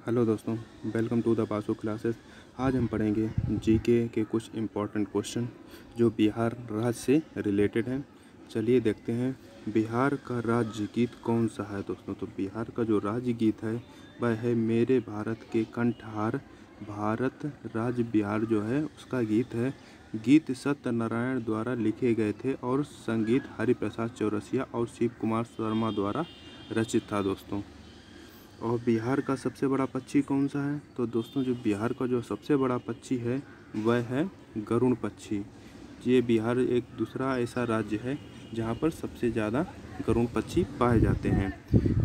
Hello दोस्तों, welcome to the पासो classes. आज हम पढ़ेंगे जीके के कुछ इम्पोर्टेंट क्वेश्चन जो बिहार राज्य से रिलेटेड हैं। चलिए देखते हैं बिहार का राज्य गीत कौन सा है दोस्तों। तो बिहार का जो राज्य गीत है वह है मेरे भारत के कंठहार। भारत राज्य बिहार जो है उसका गीत है। गीत सत्यनारायण द्वारा लिखे गए थे और संगीत हरिप्रसाद चौरसिया और शिव कुमार शर्मा द्वारा रचित था दोस्तों। और बिहार का सबसे बड़ा पक्षी कौन सा है? तो दोस्तों जो बिहार का जो सबसे बड़ा पक्षी है वह है गरुड़ पक्षी। ये बिहार एक दूसरा ऐसा राज्य है जहाँ पर सबसे ज़्यादा गरुड़ पक्षी पाए जाते हैं।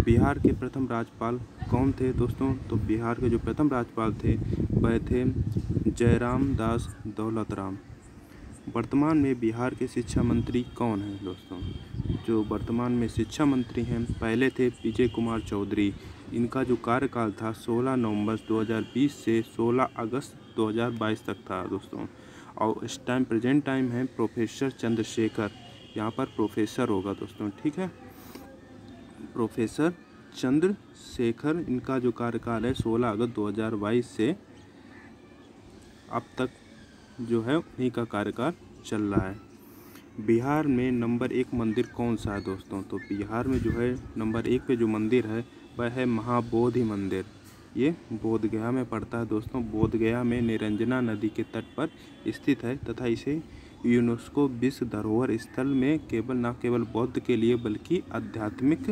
बिहार के प्रथम राज्यपाल कौन थे दोस्तों? तो बिहार के जो प्रथम राज्यपाल थे वह थे जयराम दास दौलत राम। वर्तमान में बिहार के शिक्षा मंत्री कौन हैं दोस्तों? जो वर्तमान में शिक्षा मंत्री हैं पहले थे विजय कुमार चौधरी। इनका जो कार्यकाल था 16 नवंबर 2020 से 16 अगस्त 2022 तक था दोस्तों। और इस टाइम प्रेजेंट टाइम है प्रोफेसर चंद्रशेखर। यहाँ पर प्रोफेसर होगा दोस्तों, ठीक है। प्रोफेसर चंद्रशेखर, इनका जो कार्यकाल है 16 अगस्त 2022 से अब तक जो है उन्हीं का कार्यकाल चल रहा है। बिहार में नंबर 1 मंदिर कौन सा है दोस्तों? तो बिहार में जो है नंबर 1 पे जो मंदिर है वह है महाबोधि मंदिर। ये बोधगया में पड़ता है दोस्तों। बोधगया में निरंजना नदी के तट पर स्थित है तथा इसे यूनेस्को विश्व धरोहर स्थल में न केवल बौद्ध के लिए बल्कि आध्यात्मिक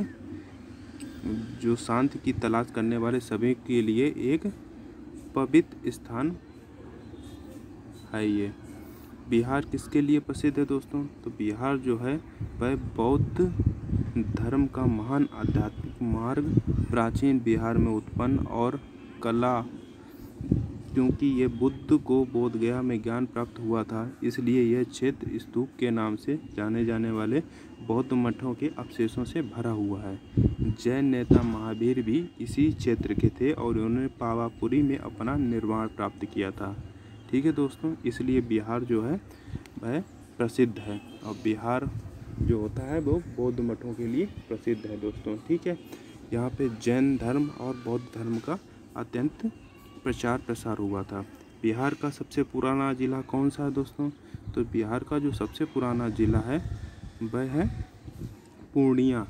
जो शांति की तलाश करने वाले सभी के लिए एक पवित्र स्थान है। ये बिहार किसके लिए प्रसिद्ध है दोस्तों? तो बिहार जो है वह बौद्ध धर्म का महान आध्यात्मिक मार्ग प्राचीन बिहार में उत्पन्न और कला, क्योंकि ये बुद्ध को बोधगया में ज्ञान प्राप्त हुआ था इसलिए यह क्षेत्र स्तूप के नाम से जाने जाने वाले बौद्ध मठों के अवशेषों से भरा हुआ है। जैन नेता महावीर भी इसी क्षेत्र के थे और उन्होंने पावापुरी में अपना निर्वाण प्राप्त किया था, ठीक है दोस्तों। इसलिए बिहार जो है वह प्रसिद्ध है और बिहार जो होता है वो बौद्ध मठों के लिए प्रसिद्ध है दोस्तों, ठीक है। यहाँ पे जैन धर्म और बौद्ध धर्म का अत्यंत प्रचार प्रसार हुआ था। बिहार का सबसे पुराना ज़िला कौन सा है दोस्तों? तो बिहार का जो सबसे पुराना ज़िला है वह है पूर्णिया।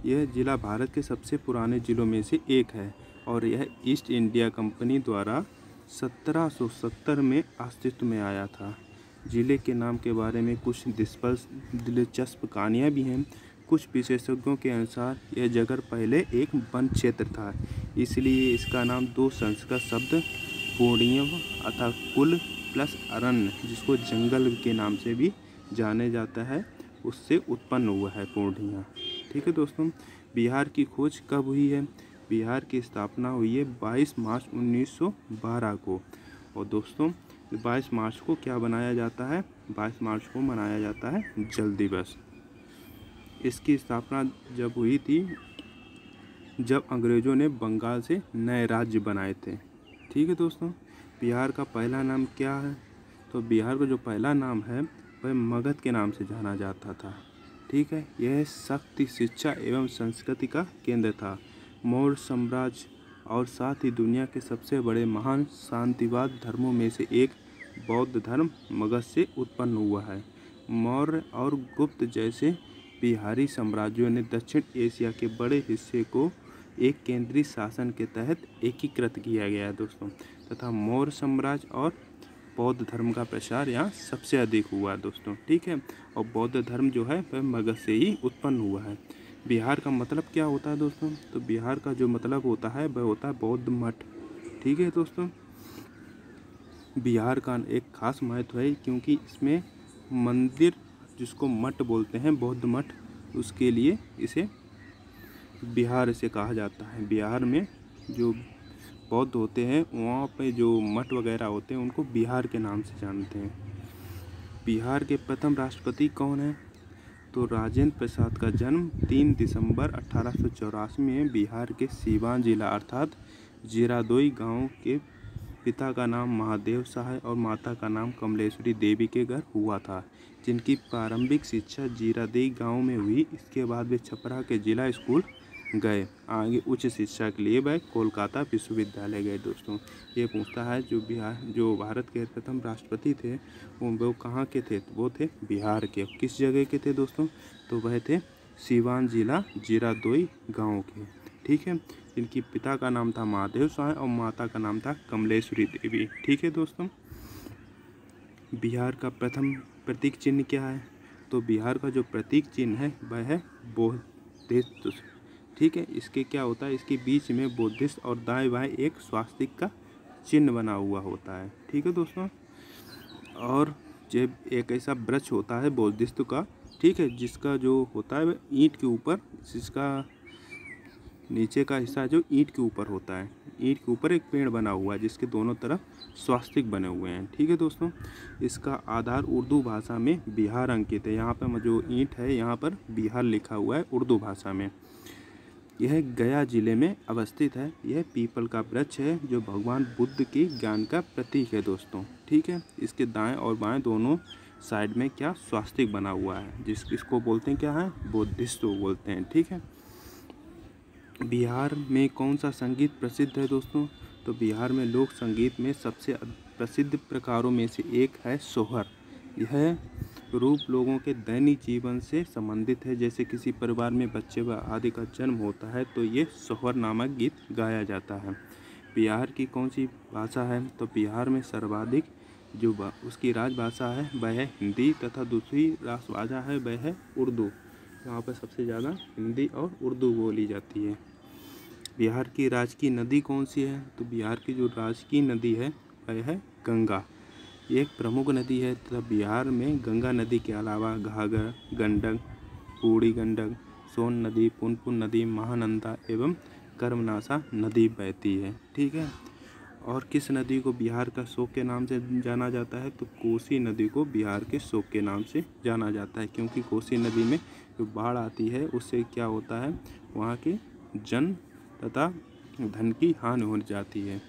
यह ज़िला भारत के सबसे पुराने ज़िलों में से एक है और यह ईस्ट इंडिया कंपनी द्वारा 1770 में अस्तित्व में आया था। ज़िले के नाम के बारे में कुछ दिलचस्प कहानियाँ भी हैं। कुछ विशेषज्ञों के अनुसार यह जगह पहले एक वन क्षेत्र था, इसलिए इसका नाम दो संस्कृत शब्द पूर्णियम अर्थात कुल प्लस अरण्य, जिसको जंगल के नाम से भी जाने जाता है, उससे उत्पन्न हुआ है पूर्णिया, ठीक है दोस्तों। बिहार की खोज कब हुई है? बिहार की स्थापना हुई है 22 मार्च 1912 को। और दोस्तों 22 मार्च को क्या बनाया जाता है? 22 मार्च को मनाया जाता है जल दिवस। इसकी स्थापना जब हुई थी जब अंग्रेज़ों ने बंगाल से नए राज्य बनाए थे, ठीक है दोस्तों। बिहार का पहला नाम क्या है? तो बिहार का जो पहला नाम है वह मगध के नाम से जाना जाता था, ठीक है। यह शक्ति, शिक्षा एवं संस्कृति का केंद्र था। मौर्य साम्राज्य और साथ ही दुनिया के सबसे बड़े महान शांतिवाद धर्मों में से एक बौद्ध धर्म मगध से उत्पन्न हुआ है। मौर्य और गुप्त जैसे बिहारी साम्राज्यों ने दक्षिण एशिया के बड़े हिस्से को एक केंद्रीय शासन के तहत एकीकृत किया गया है दोस्तों, तथा मौर्य साम्राज्य और बौद्ध धर्म का प्रसार यहाँ सबसे अधिक हुआ है दोस्तों, ठीक है। और बौद्ध धर्म जो है वह मगध से ही उत्पन्न हुआ है। बिहार का मतलब क्या होता है दोस्तों? तो बिहार का जो मतलब होता है वह होता है बौद्ध मठ, ठीक है दोस्तों। बिहार का एक खास महत्व है क्योंकि इसमें मंदिर, जिसको मठ बोलते हैं, बौद्ध मठ, उसके लिए इसे बिहार से कहा जाता है। बिहार में जो बौद्ध होते हैं वहाँ पे जो मठ वगैरह होते हैं उनको बिहार के नाम से जानते हैं। बिहार के प्रथम राष्ट्रपति कौन है? तो राजेंद्र प्रसाद का जन्म 3 दिसंबर 1884 में बिहार के सीवान जिला अर्थात जीरादोई गांव के पिता का नाम महादेव शाह और माता का नाम कमलेश्वरी देवी के घर हुआ था, जिनकी प्रारंभिक शिक्षा जीरादोई गांव में हुई। इसके बाद वे छपरा के जिला स्कूल गए। आगे उच्च शिक्षा के लिए वह कोलकाता विश्वविद्यालय गए। दोस्तों ये पूछता है जो भारत के प्रथम राष्ट्रपति थे वो कहाँ के थे? वो थे बिहार के। किस जगह के थे दोस्तों? तो वह थे सीवान जिला जीरादोई गाँव के। ठीक है, इनकी पिता का नाम था महादेव शाह और माता का नाम था कमलेश्वरी देवी। ठीक है दोस्तों, बिहार का प्रथम प्रतीक चिन्ह क्या है? तो बिहार का जो प्रतीक चिन्ह है वह है बोधिसत्व। ठीक है, इसके क्या होता है, इसके बीच में बोधिसत्व और दाएं बाएं एक स्वास्तिक का चिन्ह बना हुआ होता है। ठीक है दोस्तों, और जब एक ऐसा वृक्ष होता है बोधिसत्व का, ठीक है, जिसका जो होता है वह ईंट के ऊपर, जिसका नीचे का हिस्सा जो ईंट के ऊपर होता है, ईंट के ऊपर एक पेड़ बना हुआ है जिसके दोनों तरफ स्वास्तिक बने हुए हैं। ठीक है दोस्तों, इसका आधार उर्दू भाषा में बिहार अंकित है। यहाँ पर जो ईंट है यहाँ पर बिहार लिखा हुआ है उर्दू भाषा में। यह गया जिले में अवस्थित है। यह पीपल का वृक्ष है जो भगवान बुद्ध के ज्ञान का प्रतीक है दोस्तों। ठीक है, इसके दाएं और बाएं दोनों साइड में क्या स्वास्तिक बना हुआ है, इसको बोलते हैं क्या है? बोधिसत्व बोलते हैं। ठीक है, बिहार में कौन सा संगीत प्रसिद्ध है दोस्तों? तो बिहार में लोक संगीत में सबसे प्रसिद्ध प्रकारों में से एक है सोहर। यह रूप लोगों के दैनिक जीवन से संबंधित है। जैसे किसी परिवार में बच्चे व आदि का जन्म होता है तो ये सोहर नामक गीत गाया जाता है। बिहार की कौन सी भाषा है? तो बिहार में सर्वाधिक जो उसकी राजभाषा है वह है हिंदी तथा दूसरी राष्ट्रभाषा है वह है उर्दू। यहाँ पर सबसे ज़्यादा हिंदी और उर्दू बोली जाती है। बिहार की राजकीय नदी कौन सी है? तो बिहार की जो राजकीय नदी है वह है गंगा। ये एक प्रमुख नदी है तथा बिहार में गंगा नदी के अलावा घाघर, गंडक, बूढ़ी गंडक, सोन नदी, पुनपुन नदी, महानंदा एवं कर्मनाशा नदी बहती है। ठीक है, और किस नदी को बिहार का शोक के नाम से जाना जाता है? तो कोसी नदी को बिहार के शोक के नाम से जाना जाता है, क्योंकि कोसी नदी में जो बाढ़ आती है उससे क्या होता है, वहाँ के जन तथा धन की हानि हो जाती है।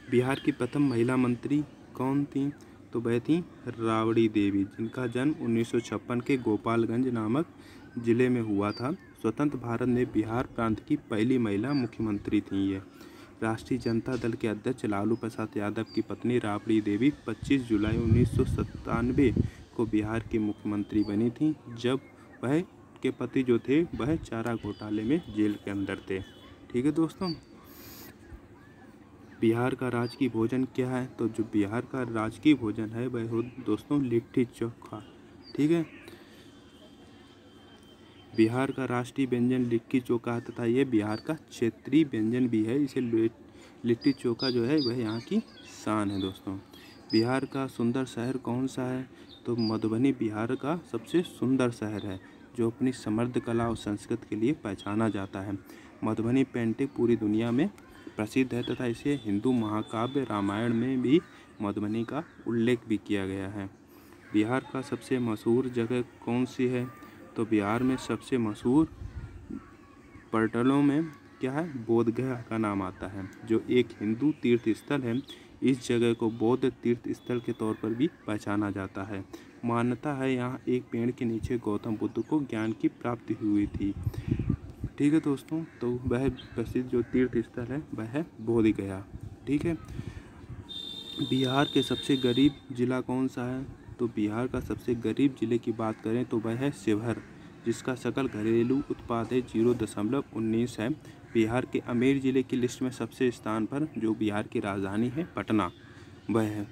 बिहार की प्रथम महिला मंत्री कौन थी? तो वह थी राबड़ी देवी, जिनका जन्म 1956 के गोपालगंज नामक जिले में हुआ था। स्वतंत्र भारत में बिहार प्रांत की पहली महिला मुख्यमंत्री थी। ये राष्ट्रीय जनता दल के अध्यक्ष लालू प्रसाद यादव की पत्नी राबड़ी देवी 25 जुलाई 1997 को बिहार की मुख्यमंत्री बनी थी, जब वह के पति जो थे वह चारा घोटाले में जेल के अंदर थे। ठीक है दोस्तों, बिहार का राजकीय भोजन क्या है? तो जो बिहार का राजकीय भोजन है वह हो दोस्तों लिट्टी चोखा। ठीक है, बिहार का राष्ट्रीय व्यंजन लिट्टी चोखा तथा ये बिहार का क्षेत्रीय व्यंजन भी है। इसे लिट्टी चोखा जो है वह यहाँ की शान है दोस्तों। बिहार का सुंदर शहर कौन सा है? तो मधुबनी बिहार का सबसे सुंदर शहर है, जो अपनी समृद्ध कला और संस्कृति के लिए पहचाना जाता है। मधुबनी पेंटिंग पूरी दुनिया में प्रसिद्ध है तथा इसे हिंदू महाकाव्य रामायण में भी मधुबनी का उल्लेख भी किया गया है। बिहार का सबसे मशहूर जगह कौन सी है? तो बिहार में सबसे मशहूर पर्यटनों में क्या है? बोधगया का नाम आता है, जो एक हिंदू तीर्थ स्थल है। इस जगह को बौद्ध तीर्थ स्थल के तौर पर भी पहचाना जाता है। मान्यता है यहाँ एक पेड़ के नीचे गौतम बुद्ध को ज्ञान की प्राप्ति हुई थी। ठीक है दोस्तों, तो वह प्रसिद्ध जो तीर्थ स्थल है वह है बोधगया। ठीक है, बिहार के सबसे गरीब जिला कौन सा है? तो बिहार का सबसे गरीब जिले की बात करें तो वह है शिवहर, जिसका सकल घरेलू उत्पाद है 0.19 है। बिहार के अमीर जिले की लिस्ट में सबसे स्थान पर जो बिहार की राजधानी है पटना वह है।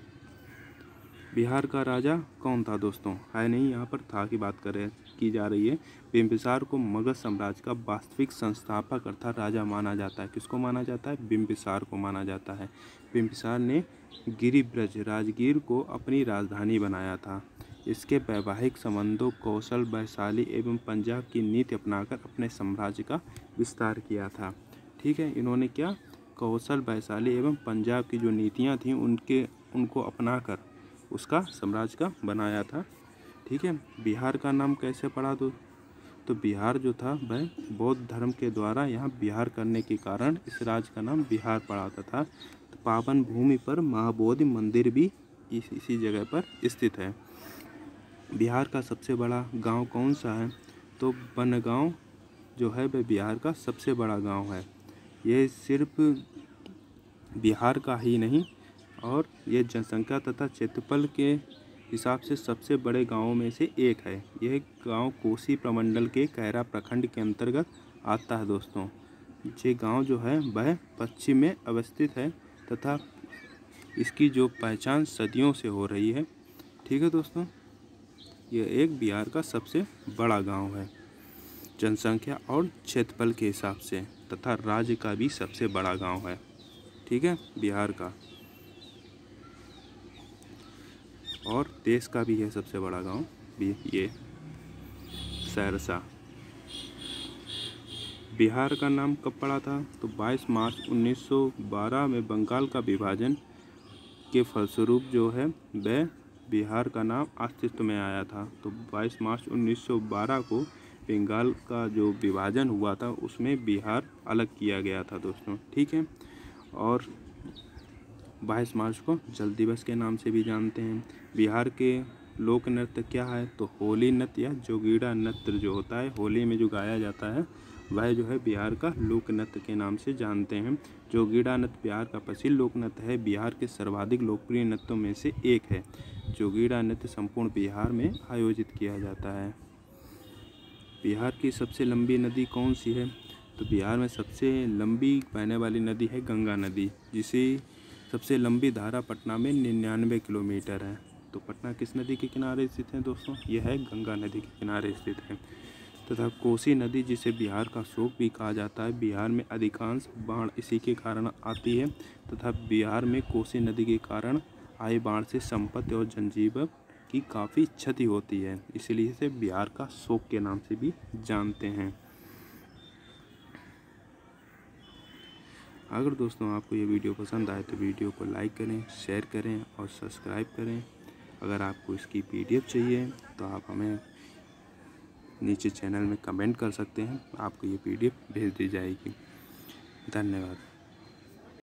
बिहार का राजा कौन था दोस्तों? है नहीं, यहाँ पर था की बात की जा रही है। बिंबिसार को मगध साम्राज्य का वास्तविक संस्थापक अर्थात राजा माना जाता है। किसको माना जाता है? बिंबिसार को माना जाता है। बिंबिसार ने गिरिब्रज राजगीर को अपनी राजधानी बनाया था। इसके वैवाहिक संबंधों कौशल, वैशाली एवं पंजाब की नीति अपनाकर अपने साम्राज्य का विस्तार किया था। ठीक है, इन्होंने क्या कौशल, वैशाली एवं पंजाब की जो नीतियाँ थीं उनको अपनाकर उसका साम्राज्य का बनाया था। ठीक है, बिहार का नाम कैसे पड़ा? तो बिहार जो था वह बौद्ध धर्म के द्वारा यहाँ बिहार करने के कारण इस राज्य का नाम बिहार पड़ा था। तो पावन भूमि पर महाबोधि मंदिर भी इसी जगह पर स्थित है। बिहार का सबसे बड़ा गांव कौन सा है? तो बनगांव जो है वह बिहार का सबसे बड़ा गांव है। ये सिर्फ बिहार का ही नहीं और ये जनसंख्या तथा क्षेत्रफल के हिसाब से सबसे बड़े गांवों में से एक है। यह गांव कोसी प्रमंडल के कैरा प्रखंड के अंतर्गत आता है दोस्तों। ये गांव जो है वह पश्चिम में अवस्थित है तथा इसकी जो पहचान सदियों से हो रही है। ठीक है दोस्तों, यह एक बिहार का सबसे बड़ा गांव है जनसंख्या और क्षेत्रफल के हिसाब से, तथा राज्य का भी सबसे बड़ा गांव है। ठीक है, बिहार का और देश का भी है सबसे बड़ा गांव भी ये सहरसा। बिहार का नाम कब पड़ा था? तो 22 मार्च 1912 में बंगाल का विभाजन के फलस्वरूप जो है वह बिहार का नाम अस्तित्व में आया था। तो 22 मार्च 1912 को बंगाल का जो विभाजन हुआ था उसमें बिहार अलग किया गया था दोस्तों। ठीक है, और 22 मार्च को जल दिवस के नाम से भी जानते हैं। बिहार के लोक नृत्य क्या है? तो होली नृत्य या जोगीड़ा नृत्य जो होता है होली में जो गाया जाता है वह जो है बिहार का लोक नृत्य के नाम से जानते हैं। जोगीड़ा नृत्य बिहार का प्रसिद्ध लोक नृत्य है। बिहार के सर्वाधिक लोकप्रिय नृत्यों में से एक है। जोगीड़ा नृत्य संपूर्ण बिहार में आयोजित किया जाता है। बिहार की सबसे लंबी नदी कौन सी है? तो बिहार में सबसे लंबी बहने वाली नदी है गंगा नदी, जिसे सबसे लंबी धारा पटना में 99 किलोमीटर है। तो पटना किस नदी के किनारे स्थित है दोस्तों? यह है गंगा नदी के किनारे स्थित है। तथा कोसी नदी, जिसे बिहार का शोक भी कहा जाता है, बिहार में अधिकांश बाढ़ इसी के कारण आती है तथा बिहार में कोसी नदी के कारण आए बाढ़ से संपत्ति और जनजीवन की काफ़ी क्षति होती है, इसलिए इसे बिहार का शोक के नाम से भी जानते हैं। अगर दोस्तों आपको ये वीडियो पसंद आए तो वीडियो को लाइक करें, शेयर करें और सब्सक्राइब करें। अगर आपको इसकी PDF चाहिए तो आप हमें नीचे चैनल में कमेंट कर सकते हैं, आपको ये PDF भेज दी जाएगी। धन्यवाद।